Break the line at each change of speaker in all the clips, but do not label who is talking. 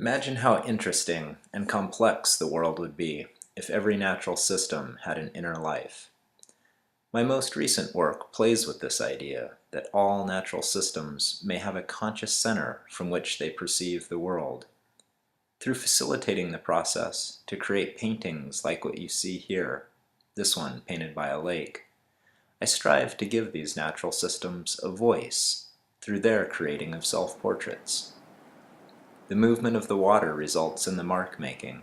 Imagine how interesting and complex the world would be if every natural system had an inner life. My most recent work plays with this idea that all natural systems may have a conscious center from which they perceive the world. Through facilitating the process to create paintings like what you see here, this one painted by a lake, I strive to give these natural systems a voice through their creating of self-portraits. The movement of the water results in the mark making,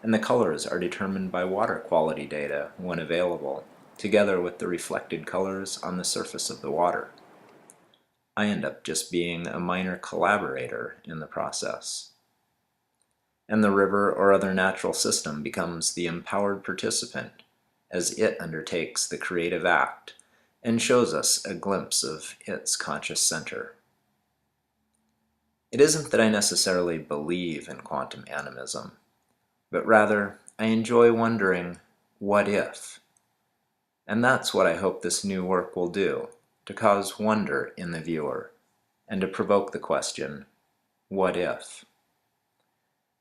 and the colors are determined by water quality data when available, together with the reflected colors on the surface of the water. I end up just being a minor collaborator in the process. And the river or other natural system becomes the empowered participant as it undertakes the creative act and shows us a glimpse of its conscious center. It isn't that I necessarily believe in quantum animism, but rather I enjoy wondering, what if? And that's what I hope this new work will do, to cause wonder in the viewer, and to provoke the question, what if?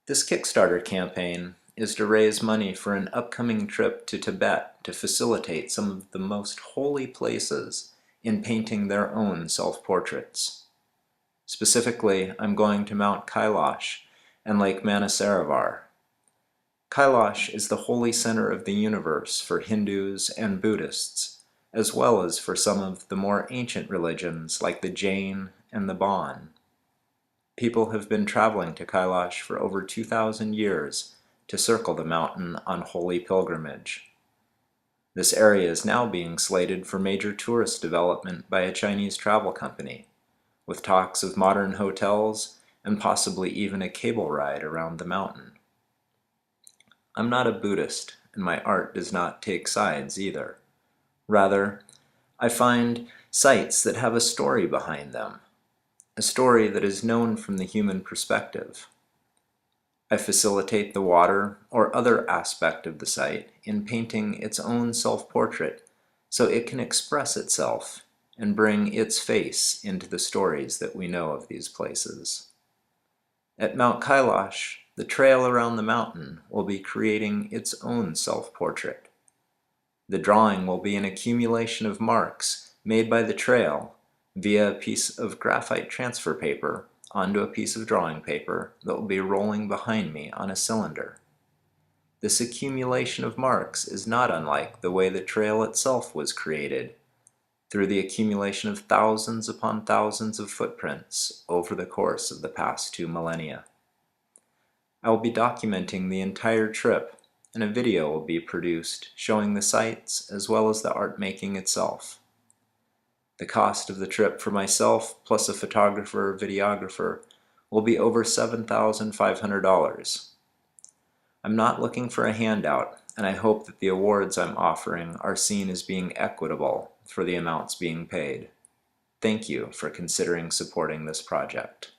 This Kickstarter campaign is to raise money for an upcoming trip to Tibet to facilitate some of the most holy places in painting their own self-portraits. Specifically, I'm going to Mount Kailash and Lake Manasarovar. Kailash is the holy center of the universe for Hindus and Buddhists, as well as for some of the more ancient religions like the Jain and the Bon. People have been traveling to Kailash for over 2,000 years to circle the mountain on holy pilgrimage. This area is now being slated for major tourist development by a Chinese travel company, with talks of modern hotels and possibly even a cable ride around the mountain. I'm not a Buddhist, and my art does not take sides either. Rather, I find sites that have a story behind them, a story that is known from the human perspective. I facilitate the water or other aspect of the site in painting its own self-portrait so it can express itself and bring its face into the stories that we know of these places. At Mount Kailash, the trail around the mountain will be creating its own self-portrait. The drawing will be an accumulation of marks made by the trail via a piece of graphite transfer paper onto a piece of drawing paper that will be rolling behind me on a cylinder. This accumulation of marks is not unlike the way the trail itself was created, through the accumulation of thousands upon thousands of footprints over the course of the past 2 millennia. I will be documenting the entire trip, and a video will be produced showing the sights as well as the art making itself. The cost of the trip for myself, plus a photographer or videographer, will be over $7,500. I'm not looking for a handout, and I hope that the awards I'm offering are seen as being equitable for the amounts being paid. Thank you for considering supporting this project.